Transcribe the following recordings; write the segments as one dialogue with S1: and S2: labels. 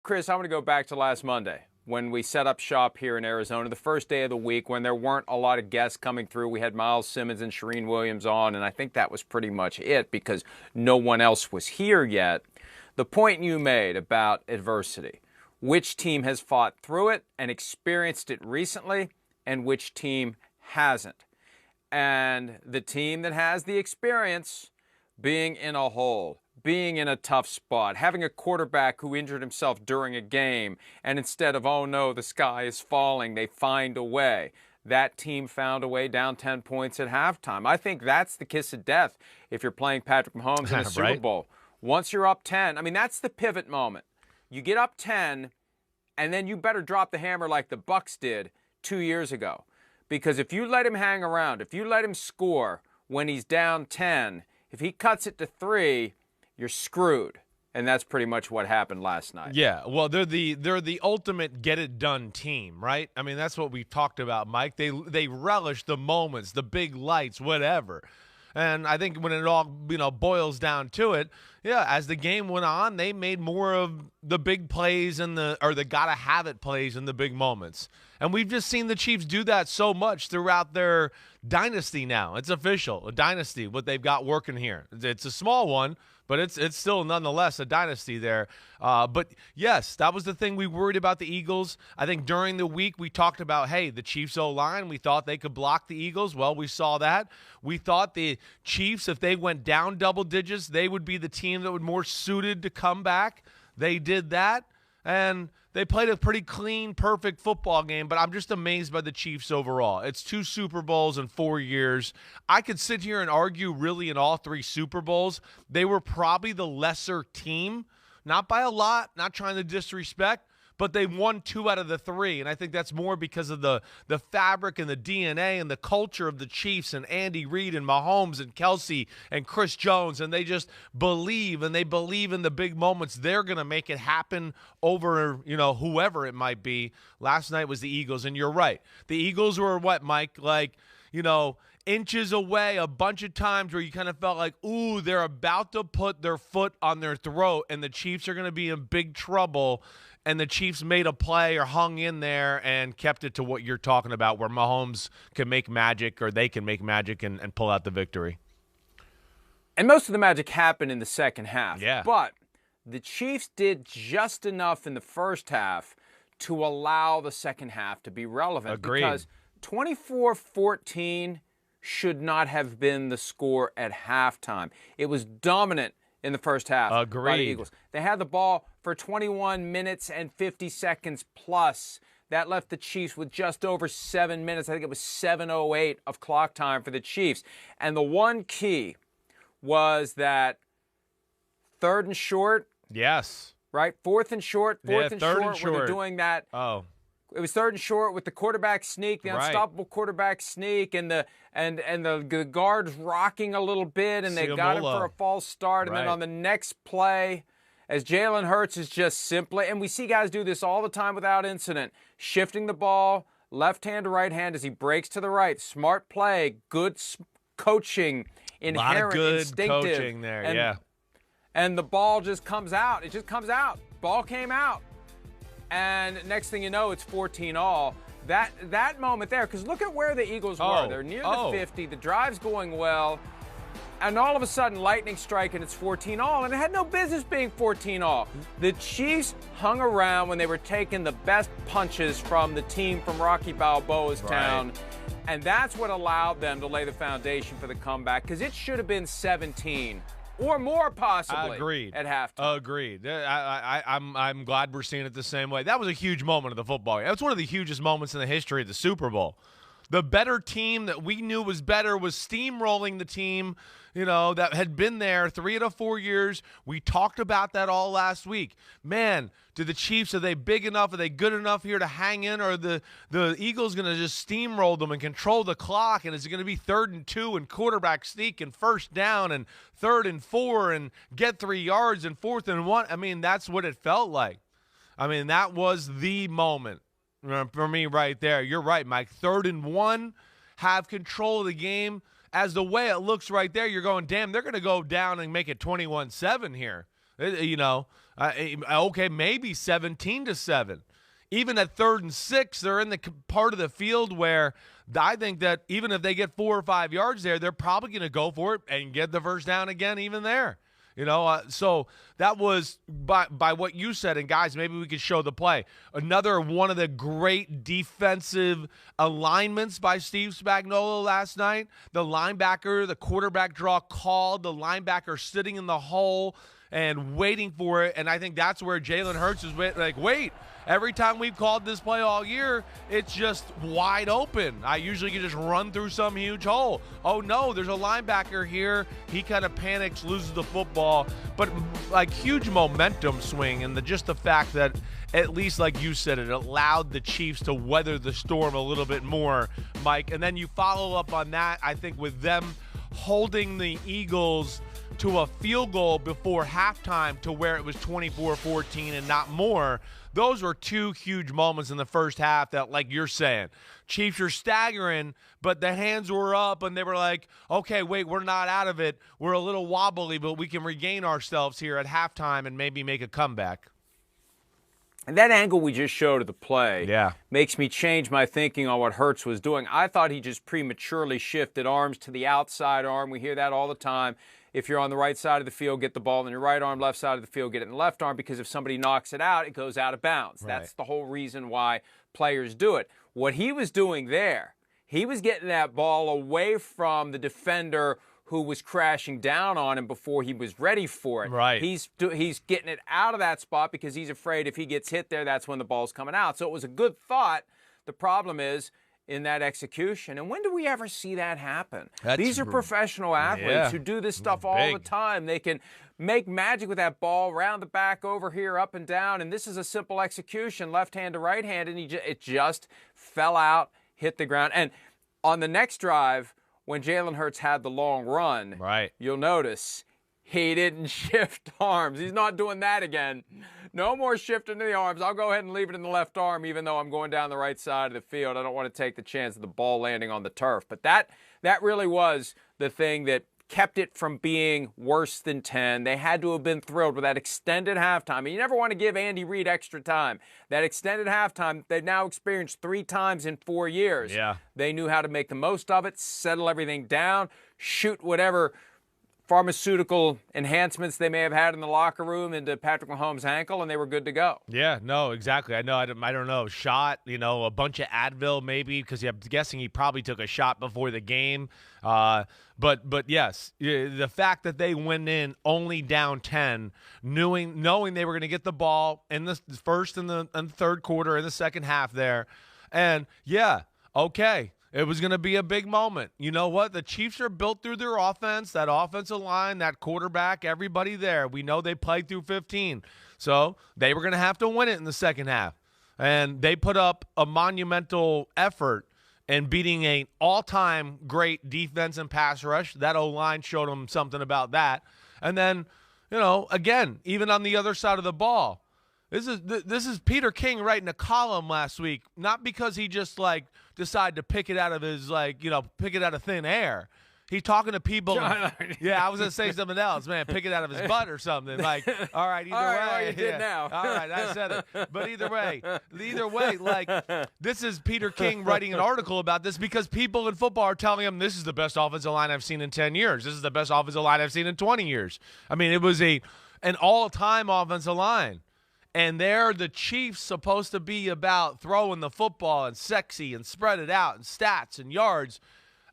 S1: Chris, I want to go back to last Monday when we set up shop here in Arizona, the first day of the week when there weren't a lot of guests coming through. We had Miles Simmons and Shereen Williams on, and I think that was pretty much it because no one else was here yet. The point you made about adversity, which team has fought through it and experienced it recently, and which team hasn't. And the team that has the experience being in a hole, being in a tough spot, having a quarterback who injured himself during a game, and instead of, oh no, the sky is falling, they find a way. That team found a way down 10 points at halftime. I think that's the kiss of death if you're playing Patrick Mahomes in a Super Bowl. Once you're up 10, I mean, that's the pivot moment. You get up 10, and then you better drop the hammer like the Bucs did 2 years ago. Because if you let him hang around, if you let him score when he's down 10, if he cuts it to 3, you're screwed. And that's pretty much what happened last night.
S2: Yeah, well, they're the ultimate get-it-done team, right? I mean, that's what we've talked about, Mike. They relish the moments, the big lights, whatever. And I think when it all, boils down to it, yeah, as the game went on, they made more of the big plays and the gotta-have-it plays in the big moments. And we've just seen the Chiefs do that so much throughout their dynasty now. It's official, a dynasty, what they've got working here. It's a small one, but it's still nonetheless a dynasty there. But, yes, that was the thing we worried about the Eagles. I think during the week we talked about, hey, the Chiefs O-line, we thought they could block the Eagles. Well, we saw that. We thought the Chiefs, if they went down double digits, they would be the team that would more suited to come back. They did that, and they played a pretty clean, perfect football game, but I'm just amazed by the Chiefs overall. It's 2 Super Bowls in 4 years. I could sit here and argue really in all 3 Super Bowls, they were probably the lesser team, not by a lot, not trying to disrespect, but they won 2 out of the 3, and I think that's more because of the fabric and the DNA and the culture of the Chiefs and Andy Reid and Mahomes and Kelsey and Chris Jones, and they just believe, and they believe in the big moments. They're going to make it happen over, whoever it might be. Last night was the Eagles, and you're right. The Eagles were what, Mike? Inches away a bunch of times where you kind of felt like, ooh, they're about to put their foot on their throat, and the Chiefs are going to be in big trouble. And the Chiefs made a play or hung in there and kept it to what you're talking about, where Mahomes can make magic, or they can make magic and pull out the victory.
S1: And most of the magic happened in the second half.
S2: Yeah.
S1: But the Chiefs did just enough in the first half to allow the second half to be relevant.
S2: Agreed.
S1: Because 24-14 should not have been the score at halftime. It was dominant in the first half.
S2: Agreed.
S1: By the Eagles. They had the ball for 21 minutes and 50 seconds plus. That left the Chiefs with just over 7 minutes. I think it was 7:08 of clock time for the Chiefs. And the one key was that 3rd and short.
S2: Yes.
S1: Right? 4th and short. 4th and short. Where they're doing that.
S2: Oh.
S1: It was 3rd and short with the quarterback sneak, the unstoppable quarterback sneak, and the guards rocking a little bit, and they got him for a false start. And then on the next play, as Jalen Hurts is just simply, and we see guys do this all the time without incident, shifting the ball left hand to right hand as he breaks to the right. Smart play, good coaching, inherent,
S2: a lot of good
S1: instinctive.
S2: Coaching there,
S1: And the ball just comes out. It just comes out. Ball came out. And next thing you know, it's 14-all. That moment there, because look at where the Eagles were. They're near the 50. The drive's going well. And all of a sudden, lightning strike, and it's 14-all. And it had no business being 14-all. The Chiefs hung around when they were taking the best punches from the team from Rocky Balboa's town. And that's what allowed them to lay the foundation for the comeback, because it should have been 17 or more possibly.
S2: Agreed.
S1: At halftime.
S2: Agreed. I'm glad we're seeing it the same way. That was a huge moment of the football game. That's one of the hugest moments in the history of the Super Bowl. The better team that we knew was better was steamrolling the team, that had been there 3 out of 4 years. We talked about that all last week. Man, do the Chiefs, are they big enough? Are they good enough here to hang in? Or the Eagles going to just steamroll them and control the clock? And is it going to be 3rd and 2 and quarterback sneak and 1st down and 3rd and 4 and get 3 yards and 4th and 1? I mean, that's what it felt like. I mean, that was the moment for me right there. You're right, Mike. 3rd and 1, have control of the game. As the way it looks right there, you're going, damn, they're going to go down and make it 21-7 here. Okay, maybe 17-7. Even at 3rd and 6, they're in the part of the field where I think that even if they get 4 or 5 yards there, they're probably going to go for it and get the first down again even there. So that was by what you said. And, guys, maybe we could show the play. Another one of the great defensive alignments by Steve Spagnuolo last night. The linebacker, the quarterback draw called, the linebacker sitting in the hole and waiting for it. And I think that's where Jalen Hurts is like, wait. Every time we've called this play all year, it's just wide open. I usually can just run through some huge hole. Oh, no, there's a linebacker here. He kind of panics, loses the football. But, like, huge momentum swing, and just the fact that, at least like you said, it allowed the Chiefs to weather the storm a little bit more, Mike. And then you follow up on that, I think, with them holding the Eagles to a field goal before halftime to where it was 24-14 and not more. Those were two huge moments in the first half that, like you're saying, Chiefs are staggering, but the hands were up and they were like, okay, wait, we're not out of it. We're a little wobbly, but we can regain ourselves here at halftime and maybe make a comeback.
S1: And that angle we just showed of the play makes me change my thinking on what Hurts was doing. I thought he just prematurely shifted arms to the outside arm. We hear that all the time. If you're on the right side of the field, get the ball in your right arm, left side of the field, get it in the left arm, because if somebody knocks it out, it goes out of bounds. Right. That's the whole reason why players do it. What he was doing there, he was getting that ball away from the defender who was crashing down on him before he was ready for it.
S2: Right.
S1: He's getting it out of that spot because he's afraid if he gets hit there, that's when the ball's coming out. So it was a good thought. The problem is in that execution. And when do we ever see that happen? These are professional athletes who do this stuff all the time. They can make magic with that ball, round the back, over here, up and down. And this is a simple execution, left hand to right hand, and it just fell out, hit the ground. And on the next drive, when Jalen Hurts had the long run, you'll notice he didn't shift arms. He's not doing that again. No more shifting to the arms. I'll go ahead and leave it in the left arm, even though I'm going down the right side of the field. I don't want to take the chance of the ball landing on the turf. But that really was the thing that kept it from being worse than 10. They had to have been thrilled with that extended halftime. And you never want to give Andy Reid extra time. That extended halftime, they've now experienced 3 times in 4 years.
S2: Yeah.
S1: They knew how to make the most of it, settle everything down, shoot whatever pharmaceutical enhancements they may have had in the locker room into Patrick Mahomes' ankle, and they were good to go.
S2: Yeah, no, exactly. I don't know. Shot, a bunch of Advil maybe, because I'm guessing he probably took a shot before the game. But yes, the fact that they went in only down 10, knowing they were going to get the ball in the first and the third quarter, in the second half there. And, okay. It was going to be a big moment. You know what? The Chiefs are built through their offense, that offensive line, that quarterback, everybody there. We know they played through 15. So they were going to have to win it in the second half. And they put up a monumental effort in beating an all-time great defense and pass rush. That O-line showed them something about that. And then, again, even on the other side of the ball, this is Peter King writing a column last week, not because he just decided to pick it out of his pick it out of thin air. He's talking to people. I was gonna say something else, man. Pick it out of his butt or something. All right, either way.
S1: Well, you did now.
S2: All right, I said it. But either way, this is Peter King writing an article about this because people in football are telling him this is the best offensive line I've seen in 10 years. This is the best offensive line I've seen in 20 years. I mean, it was an all-time offensive line. And they're the Chiefs supposed to be about throwing the football and sexy and spread it out and stats and yards.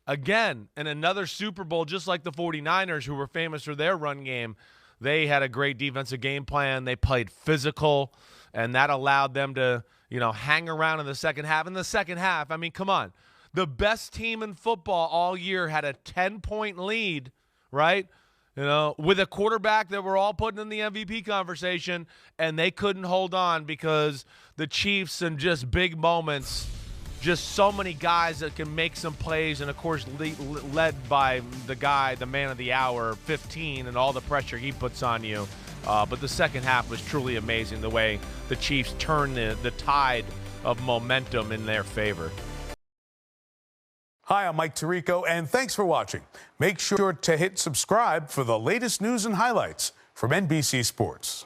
S2: Again, in another Super Bowl, just like the 49ers, who were famous for their run game, they had a great defensive game plan. They played physical, and that allowed them to, hang around in the second half. In the second half, I mean, come on. The best team in football all year had a 10-point lead, right? With a quarterback that we're all putting in the MVP conversation, and they couldn't hold on because the Chiefs and just big moments, just so many guys that can make some plays, and, of course, led by the man of the hour, 15, and all the pressure he puts on you. But the second half was truly amazing, the way the Chiefs turned the tide of momentum in their favor.
S3: Hi, I'm Mike Tirico, and thanks for watching. Make sure to hit subscribe for the latest news and highlights. From NBC Sports.